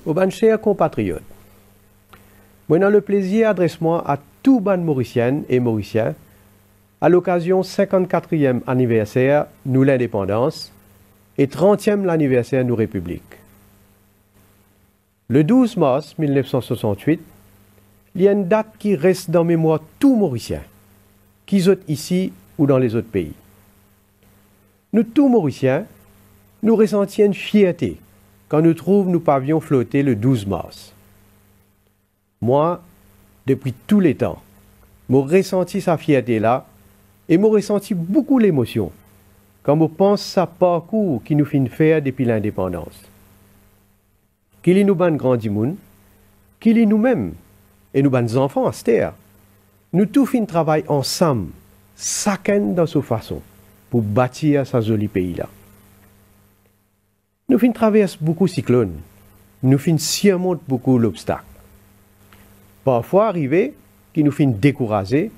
Aux ban chers compatriotes, moi j'ai le plaisir d'adresser-moi à tous ban Mauriciennes et Mauriciens à l'occasion 54e anniversaire nous l'indépendance et 30e l'anniversaire nous République. Le 12 mars 1968, il y a une date qui reste dans mémoire tous Mauriciens, qu'ils soient ici ou dans les autres pays. Nous tous Mauriciens, nous ressentions une fierté quand nous trouvons nous pavions flotter le 12 mars. Moi, depuis tous les temps, j'ai ressenti sa fierté-là et j'ai ressenti beaucoup l'émotion quand je pense à ce parcours qui nous fait faire depuis l'indépendance. Qu'il y nous ban grandi moun, qu'il y nous-mêmes et nous ban enfants à cette terre, nous tous fin travail ensemble, chacun dans sa façon, pour bâtir ce joli pays-là. Nous fin traverser beaucoup de cyclones, nous fin surmonter beaucoup d'obstacles. Parfois arrivé qui nous fin décourager,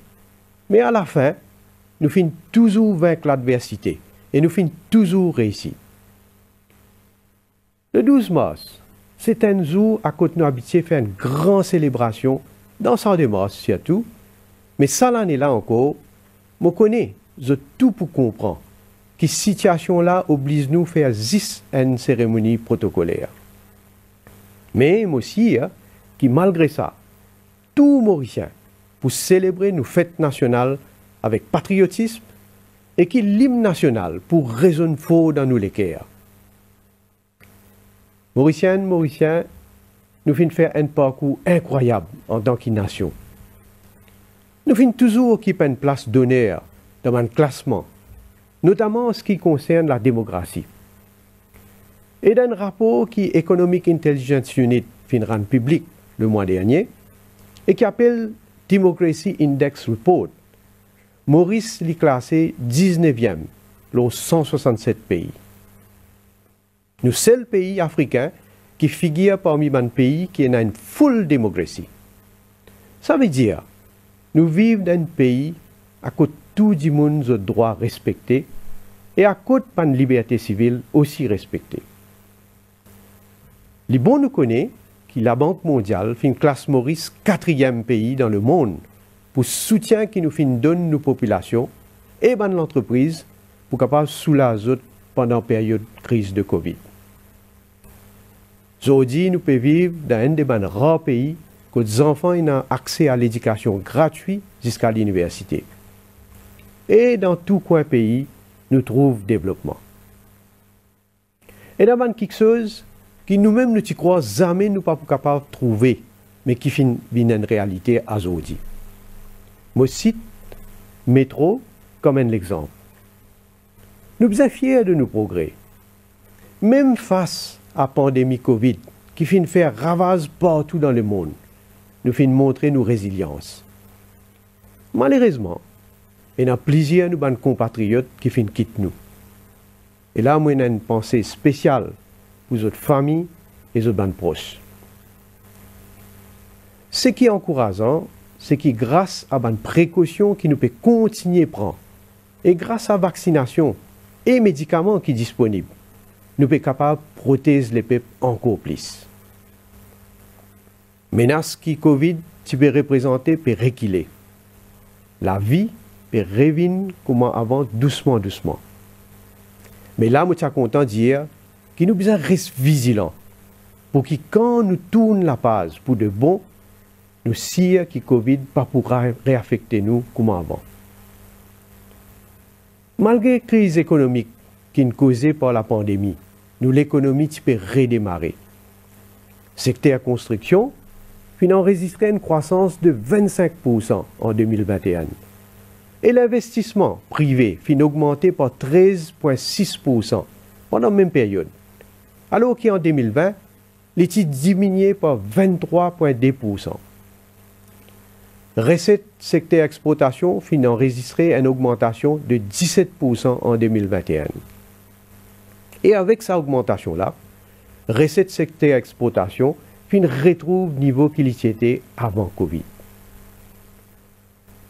mais à la fin, nous fin toujours vaincre l'adversité et nous fin toujours réussir. Le 12 mars, c'est un jour à côté nous habitués faire une grande célébration, dans le de mars surtout, mais ça l'année-là encore, je connais, je tout pour comprendre que cette situation-là oblige nous à faire juste une cérémonie protocolaire. Mais aussi, qui malgré ça, tout Mauricien, pour célébrer nos fêtes nationales avec patriotisme et qui l'hymne national pour résonner fort dans nos cœurs. Mauriciennes, Mauriciens, nous finissons faire un parcours incroyable en tant que nation. Nous finissons toujours occuper une place d'honneur dans un classement, notamment en ce qui concerne la démographie. Et dans un rapport qui Economic Intelligence Unit fin rendre public le mois dernier, et qui appelle Democracy Index Report, Maurice l'est classé 19e, dans 167 pays. Nous sommes le pays africain qui figure parmi les pays qui ont une full démocratie. Ça veut dire, nous vivons dans un pays à côté tout le monde a droit respecté et à côté de la liberté civile aussi respectée. Les bons nous connaissent que la Banque mondiale fait une classe Maurice 4e pays dans le monde pour soutien qui nous donne nos populations et l'entreprise pour capable soulager pendant la période de crise de Covid. Aujourd'hui, nous pouvons vivre dans un des rares pays où les enfants ont accès à l'éducation gratuite jusqu'à l'université. Et dans tout coin pays, nous trouvons développement. Et dans quelque chose qui nous-mêmes nous y croyons jamais nous pas capables de trouver, mais qui finit une réalité aujourd'hui. Moi cite métro comme un exemple. Nous sommes fiers de nos progrès. Même face à la pandémie Covid, qui finit faire ravage partout dans le monde, nous finit montrer nos résiliences. Malheureusement, il y a plusieurs de nos compatriotes qui finissent quitter nous. Et là, moi, j'ai une pensée spéciale pour les autres familles et les autres proches. Ce qui est encourageant, c'est que grâce à une précaution qui nous peut continuer à prendre, et grâce à la vaccination et les médicaments qui sont disponibles, nous sommes capables de protéger les peuples encore plus. Menace qui Covid tu peux représenter peut reculer. La vie peut revenir comme avant, doucement, doucement. Mais là, je suis content de dire que nous devons rester vigilants pour que quand nous tournons la page pour de bon, nous sire que Covid ne pourra pas réaffecter nous comme avant. Malgré la crise économique qui est causée par la pandémie, nous l'économie peut redémarrer. Secteur construction a enregistré une croissance de 25% en 2021. Et l'investissement privé a augmenté par 13,6% pendant la même période. Alors qu'en 2020, il a diminué par 23,2%. Recette secteur exportation a enregistré une augmentation de 17% en 2021. Et avec cette augmentation-là, recette secteur exportation retrouve le niveau qu'il était avant Covid.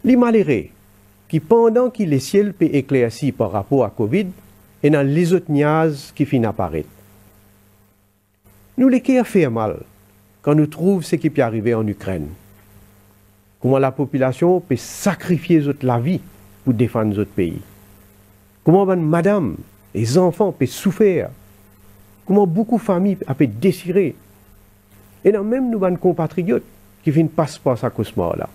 Les malheureux, qui pendant que les ciels peut éclairci par rapport à Covid, et dans les autres nuages qui finissent apparaître. Nous les cœurs fait mal quand nous trouvons ce qui peut arriver en Ukraine. Comment la population peut sacrifier la vie pour défendre notre pays. Comment madame et les enfants peuvent souffrir. Comment beaucoup de familles peuvent déchirer. Et non, même nous, nos compatriotes qui viennent passer par sa cause là.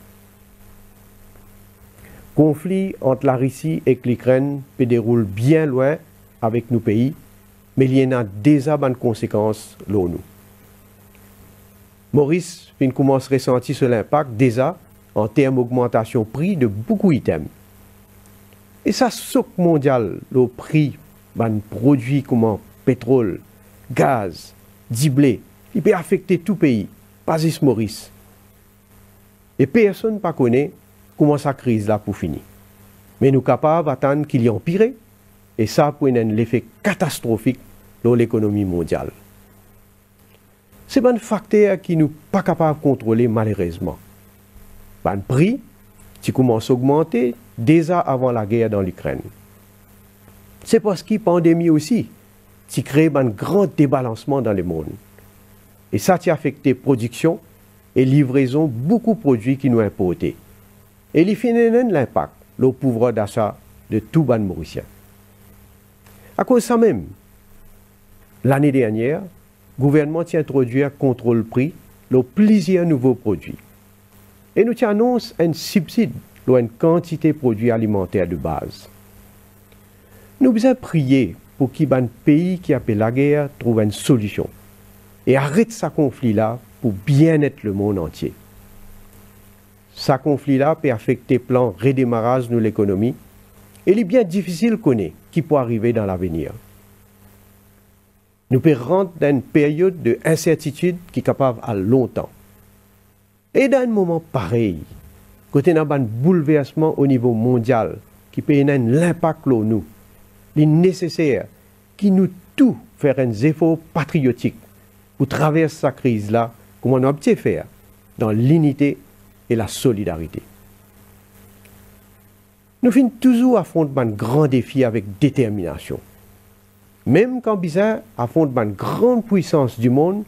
Conflit entre la Russie et l'Ukraine peut dérouler bien loin avec nos pays, mais il y en a déjà des conséquences là nous. Maurice commence à ressentir sur l'impact déjà en termes d'augmentation prix de beaucoup d'items. Et ça, choc mondial, le prix de produits comme pétrole, gaz, blé, il peut affecter tout pays, pas juste Maurice. Et personne ne connaît comment sa crise là pour finir. Mais nous sommes capables d'attendre qu'il y empire, et ça pour un effet catastrophique dans l'économie mondiale. C'est un facteur qui nous sommes pas capables de contrôler malheureusement. Le prix qui commence à augmenter déjà avant la guerre dans l'Ukraine. C'est parce que la pandémie aussi qui crée un grand débalancement dans le monde. Et ça a affecté la production et livraison de beaucoup de produits qui nous importés. Et il fait l'impact, le pouvoir d'achat de tout les Mauriciens. À cause de ça même, l'année dernière, le gouvernement a introduit un contrôle prix de plusieurs nouveaux produits. Et nous annonçons un subside pour une quantité de produits alimentaires de base. Nous devons prier pour que les pays qui appellent la guerre trouvent une solution et arrêtent ce conflit-là pour bien-être le monde entier. Ce conflit-là peut affecter le plan de redémarrage de l'économie et il est bien difficile de connaître qui peut arriver dans l'avenir. Nous pouvons rentrer dans une période d'incertitude qui est capable à longtemps. Et dans un moment pareil, quand on a un bouleversement au niveau mondial qui peut avoir un impact sur nous, il est nécessaire que nous tous fassions un effort patriotique pour traverser cette crise-là, comme on a pu faire, dans l'unité et la solidarité. Nous finissons toujours affronter un grand défi avec détermination. Même quand bizarre affronte une grande puissance du monde,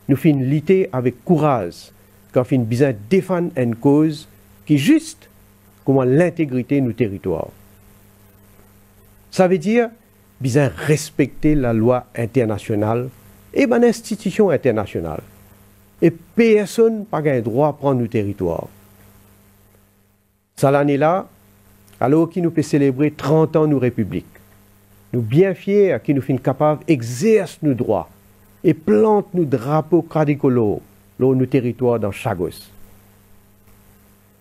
nous finissons lutter avec courage, quand nous besoin défendre une cause qui est juste comme l'intégrité de nos territoires. Ça veut dire besoin respecter la loi internationale et les institutions internationales. Et personne n'a pas le droit à prendre nos territoires. Ça l'année-là, alors qu'il nous peut célébrer 30 ans de nos républiques. Nous bien fiers que nous sommes capables d'exercer nos droits et planter nos drapeaux quadricolores dans nos territoires dans Chagos.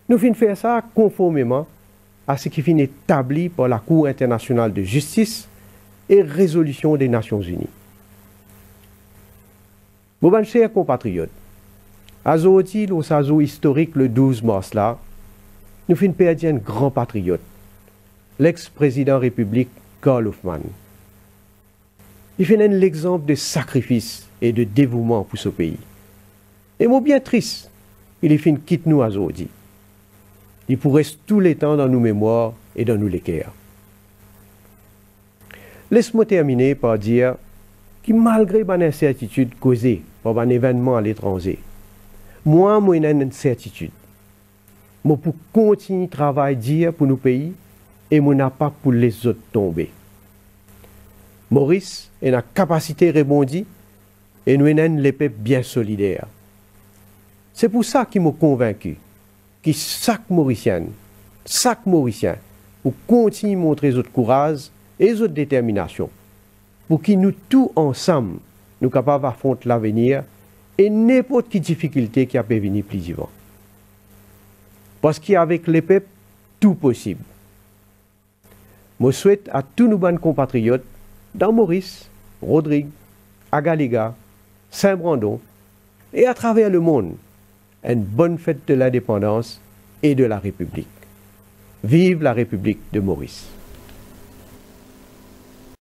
Nous finissons faire ça conformément à ce qui finit établi par la Cour internationale de justice et résolution des Nations Unies. Mes chers compatriotes, à aujourd'hui, le saison historique le 12 mars là, nous finissons perdre un grand patriote, l'ex-président République Karl Hofmann. Il fait l'exemple de sacrifice et de dévouement pour ce pays. Et moi bien triste, il est fin quitte nous aujourd'hui. Il pourrait rester tout le temps dans nos mémoires et dans nos cœurs. Laisse-moi terminer par dire que malgré l'incertitude causée par un événement à l'étranger, moi, j'ai une certitude. Moi, pour continuer le travail dire pour nos pays et mon pas pour les autres tomber. Maurice a la capacité de rebondir et nous avons les peuples bien solidaires. C'est pour ça qu'il m'a convaincu que chaque Mauricien, pour continuer à montrer notre courage et notre détermination, pour que nous tous ensemble, nous soyons capables d'affronter l'avenir et n'importe quelle difficulté qui a pu venir plus vivant. Parce qu'avec les peuples, tout possible. Je souhaite à tous nos bons compatriotes, dans Maurice, Rodrigue, Agaliga, Saint-Brandon et à travers le monde, une bonne fête de l'indépendance et de la République. Vive la République de Maurice!